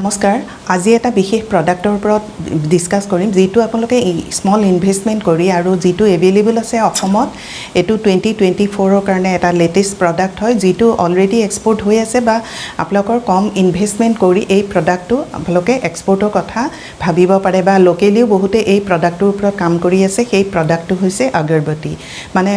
নমস্কাৰ আজি এটা বিশেষ প্ৰডাক্টৰ ওপৰত ডিসকাস কৰিম যেটো আপোনালোকে স্মল ইনভেষ্টমেন্ট কৰি আৰু যেটো এভেইলেবল আছে অসমত এটো 2024 ৰ কাৰণে এটা লেটেষ্ট প্ৰডাক্ট হয় যেটো অলৰেডি এক্সপোৰ্ট হৈ আছে বা আপোনালোকৰ কম ইনভেষ্টমেন্ট কৰি এই প্ৰডাক্টটো আপোনালোকে এক্সপোৰ্টৰ কথা ভাবিব পাৰে বা লোকেলিও বহুতে এই প্ৰডাক্টৰ ওপৰত কাম কৰি আছে সেই প্ৰডাক্টটো হৈছে আগৰবত্তি মানে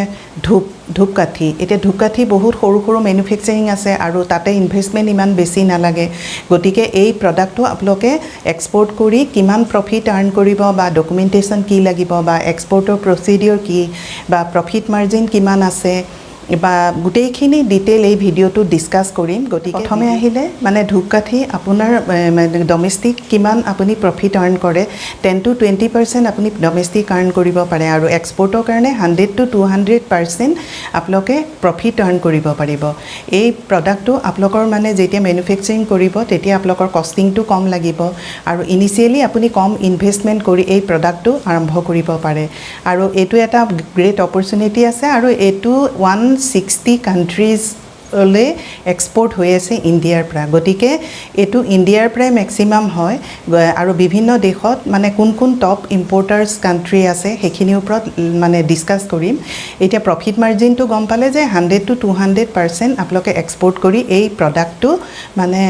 ধূপকাঠি এটা ধূপকাঠি বহুত সৰু সৰু ম্যানুফ্যাকচাৰিং আছে আৰু তাতে ইনভেষ্টমেন্ট ইমান বেছি নালাগে গতিকে এই প্ৰডাক্টটো আপোনালোকে এক্সপোৰ্ট কৰি কিমান প্ৰফিট আৰ্ন কৰিব বা ডকুমেন্টেশন কি লাগিব বা এক্সপোৰ্টৰ প্ৰসিডিউৰ কি বা প্ৰফিট মাৰ্জিন কিমান আছে বা গুটেইখিনি ডিটেইল এই ভিডিওটো ডিসকাস কৰিম গতিকে প্ৰথমে আহিলে মানে ধূপকাঠি আপোনাৰ ডমেষ্টিক কিমান আপুনি প্ৰফিট আৰ্ন কৰে 10 to 20% আপুনি ডমেষ্টিক আৰ্ন কৰিব পাৰে আৰু এক্সপোৰ্টৰ কাৰণে 100 to 200% আপোনালোকে প্ৰফিট আৰ্ন কৰিব পাৰিব এই প্ৰডাক্টটো আপোনালোকৰ মানে যেতিয়া ম্যানুফ্যাকচাৰিং কৰিব তেতিয়া আপোনালোকৰ কষ্টিংটো কম লাগিব আৰু ইনিশিয়ালি আপুনি কম ইনভেষ্টমেন্ট কৰি এই প্ৰডাক্টটো আৰম্ভ কৰিব পাৰে আৰু এটো এটা গ্ৰেট অপৰচুনিটি আছে আৰু এটো 160 countries ole export হৈ আছে ইন্ডিয়াৰ পৰা গটিকে এটো ইন্ডিয়াৰ পৰা ম্যাক্সিমাম হয় আৰু বিভিন্ন দেশত মানে কোন কোন টপ ইম্পোৰ্টাৰ্স কান্ট্ৰি আছে হেখিনিৰ ওপৰত মানে ডিসকাস কৰিম এতিয়া প্ৰফিট মাৰ্জিনটো গম পালে যে 100 to 200% আপোনালোকে এক্সপোৰ্ট কৰি এই প্ৰডাক্টটো মানে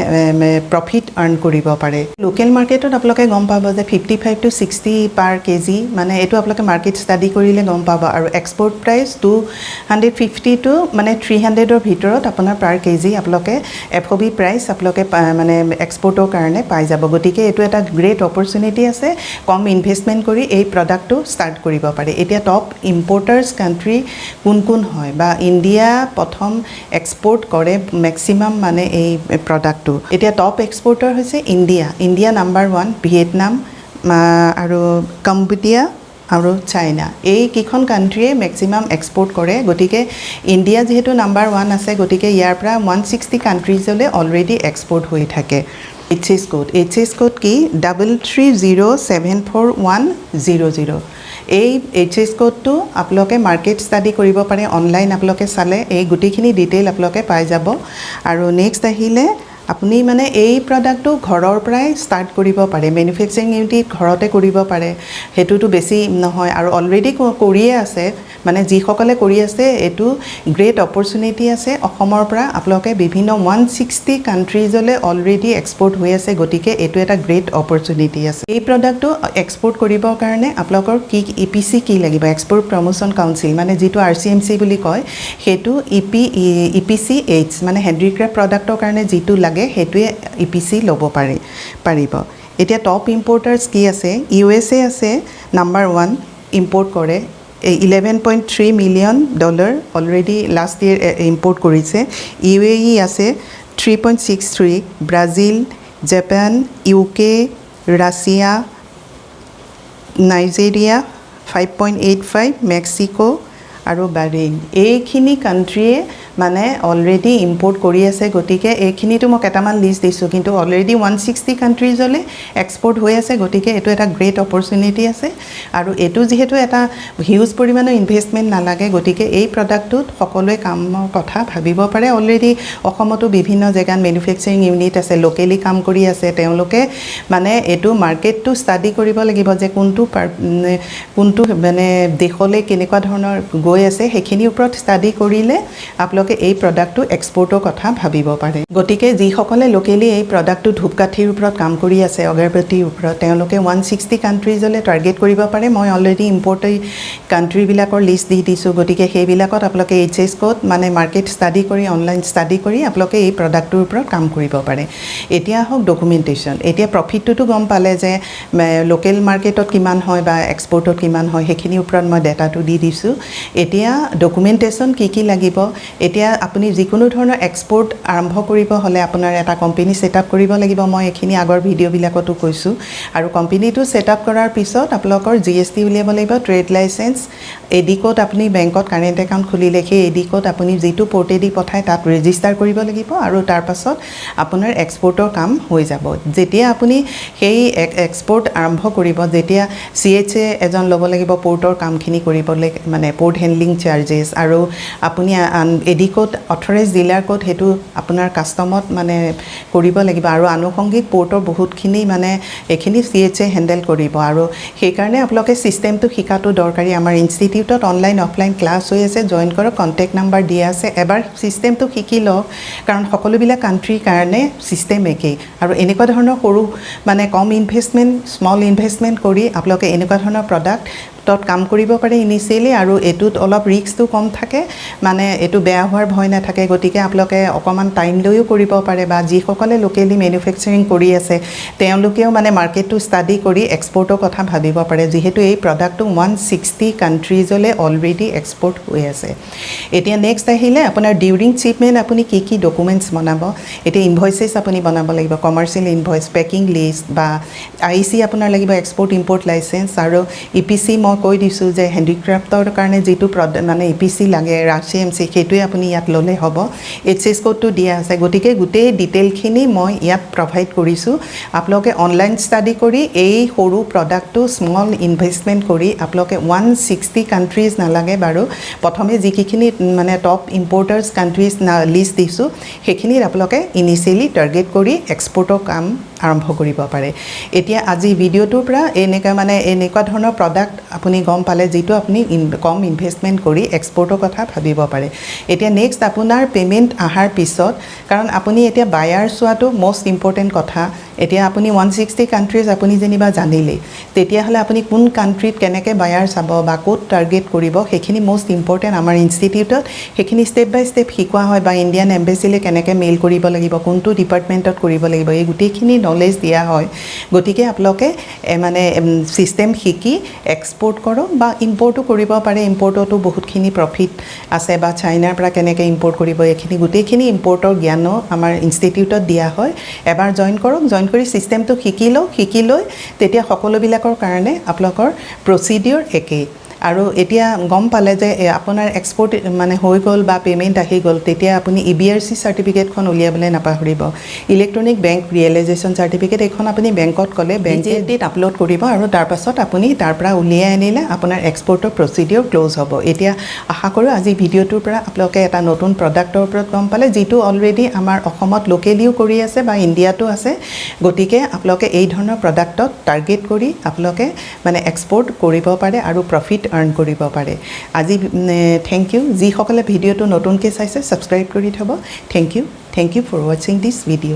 প্ৰফিট আৰ্ন কৰিব পাৰে লোকেল মাৰ্কেটত আপোনালোকে গম পাব যে 55 to 60 পাৰ কেজি মানে এটো আপোনালোকে মাৰ্কেট ষ্টাডি কৰিলে গম পাব আৰু এক্সপোৰ্ট প্ৰাইস 250 to মানে 300 ৰ ভিতৰত আপোনাৰ পাৰ কেজি আপোনালোকে এফওবি প্ৰাইস আপোনালোকে মানে এক্সপোৰ্টৰ কাৰণে পাই যাব গতিকে এটো এটা গ্ৰেট অপৰচুনিটি আছে কম ইনভেষ্টমেন্ট কৰি এই প্ৰডাক্টটো ষ্টাৰ্ট কৰিব পাৰে এতিয়া টপ ইম্পোৰ্টাৰ্স কান্ট্ৰি কোন কোন হয় বা ইন্ডিয়া প্ৰথম এক্সপোৰ্ট কৰে ম্যাক্সিমাম মানে এই প্ৰডাক্টটো এতিয়া টপ এক্সপোৰ্টাৰ হৈছে ইন্ডিয়া নাম্বাৰ 1 ভিয়েটনাম আৰু কম্বোডিয়া আৰু চাইনা এই কিখন কান্ট্ৰিয়ে ম্যাক্সিমাম এক্সপোৰ্ট কৰে গটিকে ইন্ডিয়া যেহেতু নাম্বাৰ 1 আছে গটিকে ইয়াৰ পৰা 160 কান্ট্ৰিজলে অলৰেডি এক্সপোৰ্ট হৈ থাকে HS কোড কি 330741100 এই HS কোডটো আপোনালোকে মাৰ্কেট ষ্টাডি কৰিব পাৰে অনলাইন আপোনালোকে চালে এই গুটিখিনি ডিটেইল আপোনালোকে পাই যাব আৰু নেক্সট আহিলে আপুনি মানে এই প্ৰডাক্টটো ঘৰৰ পৰাই ষ্টাৰ্ট কৰিব পাৰে ম্যানুফ্যাকচাৰিং ইউনিট ঘৰতে কৰিব পাৰে হেতুটো বেছি নহয় আৰু অলৰেডি কৰিয়ে আছে মানে যিসকলে কৰি আছে এটো গ্ৰেট অপৰচুনিটি আছে অসমৰ পৰা আপোনালোকে বিভিন্ন 160 কান্ট্ৰিজলে অলৰেডি এক্সপোৰ্ট হৈ আছে গটিকে এটো এটা গ্ৰেট অপৰচুনিটি আছে এই প্ৰডাক্টটো এক্সপোৰ্ট কৰিবৰ কাৰণে আপোনালোকৰ কি EPC কি লাগিব এক্সপোৰ্ট প্ৰমোশন কাউন্সিল মানে যেটো RCMC বুলি কয় হেতু EPCH মানে হেন্ডিক্ৰাফ্ট প্ৰডাক্টৰ কাৰণে যেটো হেতুৱে EPC লব পাৰিব এতিয়া টপ ইম্পোৰ্টাৰ্স কি আছে USA আছে নাম্বাৰ 1 ইম্পোৰ্ট কৰে $11.3 million already last year import কৰিছে UAE আছে 3.63 Brazil Japan UK Russia Nigeria 5.85 Mexico আৰু বাহৰেইন এইখিনি কান্ট্ৰিয়ে মানে অলৰেডি ইম্পোৰ্ট কৰি আছে গটিকে এইখিনিটো মই কেটামান লিষ্ট দিছো কিন্তু অলৰেডি 160 কান্ট্ৰিজলে এক্সপোৰ্ট হৈ আছে গটিকে এটো এটা গ্ৰেট অপৰচুনিটি আছে আৰু এটো যেহেতু এটা হিউজ পৰিমাণৰ ইনভেষ্টমেন্ট নালাগে গটিকে এই প্ৰডাক্টটোত সকলোৱে কামৰ কথা ভাবিব পাৰে অলৰেডি অসমতো বিভিন্ন জাগাত ম্যানুফ্যাকচাৰিং ইউনিট আছে লোকেলি কাম কৰি আছে তেওঁলোকে মানে এটো মাৰ্কেটটো ষ্টাডি কৰিব লাগিব যে কোনটো মানে দেশলে কেনেকুৱা ধৰণৰ গৈ আছে হেখিনিৰ ওপৰত ষ্টাডি কৰিলে আপোনালোকে এই প্ৰডাক্টটো এক্সপোৰ্টৰ কথা ভাবিব পাৰে গটিকে যিসকলে লোকেলি এই প্ৰডাক্টটো ধূপকাঠিৰ ওপৰত কাম কৰি আছে আগৰবত্তিৰ ওপৰত তেওঁলোকে 160 কান্ট্ৰিজলে টাৰ্গেট কৰিব পাৰে মই অলৰেডি ইম্পোৰ্ট কান্ট্ৰি বিলাকৰ লিষ্ট দি দিছো গটিকে সেইবিলাকত আপোনালোকে HS কোড মানে মাৰ্কেট ষ্টাডি কৰি অনলাইন ষ্টাডি কৰি আপোনালোকে এই প্ৰডাক্টটোৰ ওপৰত কাম কৰিব পাৰে এতিয়া হক ডকুমেন্টেশন এতিয়া প্ৰফিটটো গম পালে যে লোকেল মাৰ্কেটত কিমান হয় বা এক্সপোৰ্টত কিমান হয় হেখিনিৰ ওপৰত মই ডাটাটো দি দিছো এতিয়া ডকুমেন্টেশন কি লাগিব এতিয়া আপুনি যিকোনো ধৰণৰ এক্সপোৰ্ট আৰম্ভ কৰিব হলে আপোনাৰ এটা কোম্পানী সেটআপ কৰিব লাগিব মই এখিনি আগৰ ভিডিও বিলাকতো কৈছো আৰু কোম্পানীটো সেটআপ কৰাৰ পিছত আপোনালোকৰ GST উলিয়াব লাগিব ট্ৰেড লাইসেন্স এডি কোড আপুনি বেংকত কাৰেন্ট একাউন্ট খুলিলে সেই এডি কোড আপুনি যেটো পোৰ্টেদি পঠাই তাত ৰেজিষ্টাৰ কৰিব লাগিব আৰু তাৰ পাছত আপোনাৰ এক্সপোৰ্টৰ কাম হৈ যাব যেতিয়া আপুনি সেই এক্সপোৰ্ট আৰম্ভ কৰিব যেতিয়া CHA এজন লব লাগিব পোৰ্টৰ কামখিনি কৰিবলৈ মানে পোৰ্ট হ্যান্ডলিং চাৰ্জেস আৰু আপুনি AD ID code authorize dealer code হেতু আপোনাৰ কাষ্টমত মানে কৰিব লাগিব আৰু আনুষংগিক পোৰ্টৰ বহুতখিনি মানে এখিনি CHA হেণ্ডেল কৰিব আৰু সেই কাৰণে আপোনালোকে সিস্টেমটো শিকাটো দৰকাৰি আমাৰ ইনষ্টিটিউটত অনলাইন অফলাইন ক্লাছ হৈ আছে জয়েন কৰক কন্টেক্ট নাম্বাৰ দিয়া আছে এবাৰ সিস্টেমটো শিকি লওক কাৰণ সকলোবিলাক কান্ট্ৰিৰ কাৰণে সিস্টেম একেই আৰু এনেকুৱা ধৰণৰ সৰু মানে কম ইনভেষ্টমেন্ট স্মল ইনভেষ্টমেন্ট কৰি আপোনালোকে এনেকুৱা ধৰণৰ প্ৰডাক্ট তত কাম কৰিব পাৰে ইনিশিয়ালি আৰু এটুত অলপ ৰিস্কটো কম থাকে মানে এটু বেয়া হোৱাৰ ভয় নাথাকে গতিকে আপোনালোকে অকমান টাইম লৈও কৰিব পাৰে বা যিসকলে লোকেলি ম্যানুফ্যাকচাৰিং কৰি আছে তেওঁলোকেও মানে মাৰ্কেটটো ষ্টাডি কৰি এক্সপোৰ্টৰ কথা ভাবিব পাৰে যেহেতু এই প্ৰডাক্টটো 160 কান্ট্ৰিজলে অলৰেডি এক্সপোৰ্ট হৈ আছে এতিয়া নেক্সট আহিলে আপোনাৰ ডিউৰিং শিপমেন্ট আপুনি কি ডকুমেন্টস বনাব এতিয়া ইনভয়েসেস আপুনি বনাব লাগিব কমাৰ্শিয়েল ইনভয়েস পেকিং লিষ্ট বা আইসি আপোনাৰ লাগিব এক্সপোৰ্ট ইম্পোৰ্ট লাইসেন্স আৰু ইপিসি কৈ দিছো যে হ্যান্ডিক্ৰাফটৰ কাৰণে যেটো মানে ইপিসি লাগে ৰাচিএমসি হেতুৱে আপুনি ইয়াত ললে হ'ব এইচএস কোডটো দিয়া আছে গতিকে গুটেই ডিটেইলখিনি মই ইয়াত প্ৰভাইড কৰিছো আপোনালোকে অনলাইন ষ্টাডি কৰি এই সৰু প্ৰডাক্টটো স্মল ইনভেষ্টমেন্ট কৰি আপোনালোকে 160 কান্ট্ৰিজ নালাগে বাৰু প্ৰথমে যিখিনি মানে টপ ইম্পোৰ্টাৰ্স কান্ট্ৰিজ লিষ্ট দিছো হেখিনিৰ আপোনালোকে ইনিশিয়ালি টাৰ্গেট কৰি এক্সপোৰ্টৰ কাম আৰম্ভ কৰিব পাৰে এতিয়া আজি ভিডিওটোৰ পৰা এনেকুৱা ধৰণৰ প্ৰডাক্ট আপুনি গম পালে যেটো আপুনি কম ইনভেষ্টমেন্ট কৰি এক্সপোৰ্টৰ কথা ভাবিব পাৰে এতিয়া নেক্সট আপোনাৰ পেমেন্ট আহাৰ পিছত কাৰণ আপুনি এতিয়া বায়াৰ সোৱাটো মোস্ট ইম্পৰ্টেন্ট কথা এতিয়া আপুনি 160 কান্ট্ৰিজ আপুনি যেনিবা জানিলে তেতিয়া হলে আপুনি কোন কান্ট্ৰিত কেনেকে বায়াৰ চাব বা কোড টাৰ্গেট কৰিব হেখিনি মোস্ট ইম্পৰ্টেন্ট আমাৰ ইনষ্টিটিউটত হেখিনি স্টেপ বাই স্টেপ শিকোৱা হয় বা ইণ্ডিয়ান এম্বাসিলে কেনেকে মেইল কৰিব লাগিব কোনটো ডিপাৰ্টমেন্টত কৰিব লাগিব এই গুটেখিনি নলেজ দিয়া হয় গতিকে আপোনালোকে মানে সিস্টেম শিকি এক্সপোৰ্ট কৰক বা ইম্পোৰ্টও কৰিব পাৰে ইম্পোৰ্টতো বহুতখিনি প্ৰফিট আছে বা চাইনাৰ পৰা কেনেকে ইম্পোৰ্ট কৰিব এখিনি গুটেখিনি ইম্পোৰ্টৰ জ্ঞানো আমাৰ ইনষ্টিটিউটত দিয়া হয় এবাৰ জয়েন কৰক জয়েন কৰি সিস্টেমটো শিকি লৈ তেতিয়া সকলোবিলাকৰ কাৰণে আপোনালোকৰ প্ৰসিডিউৰ একেই আৰু এতিয়া গম পালে যে আপোনাৰ এক্সপোৰ্ট মানে হৈ গল বা পেমেন্ট আহি গল তেতিয়া আপুনি EBRC সাৰ্টিফিকেটখন উলিয়াবলৈ নাপাহৰিব ইলেক্ট্ৰনিক বেংক ৰিয়েলাইজেশ্যন সাৰ্টিফিকেট এখন আপুনি বেংকত কলে বেংকেত আপলোড কৰিব আৰু তাৰ পাছত আপুনি তাৰ পৰা উলিয়াই আনিলে আপোনাৰ এক্সপোৰ্টৰ প্ৰসিডিউৰ ক্লোজ হ'ব এতিয়া আশা কৰো আজি ভিডিওটোৰ পৰা আপোনালোকে এটা নতুন প্ৰডাক্টৰ ওপৰত গম পালে যেটো অলৰেডি আমাৰ অসমত লোকেলিও কৰি আছে বা ইণ্ডিয়াটো আছে গতিকে আপোনালোকে এই ধৰণৰ প্ৰডাক্টত টাৰ্গেট কৰি আপোনালোকে মানে এক্সপোৰ্ট কৰিব পাৰে আৰু প্ৰফিট আৰ্ন কৰিব পাৰে আজি থ্যাংক ইউ যি সকলে ভিডিওটো নতুনকৈ চাইছে সাবস্ক্ৰাইব কৰি থব thank you for watching this video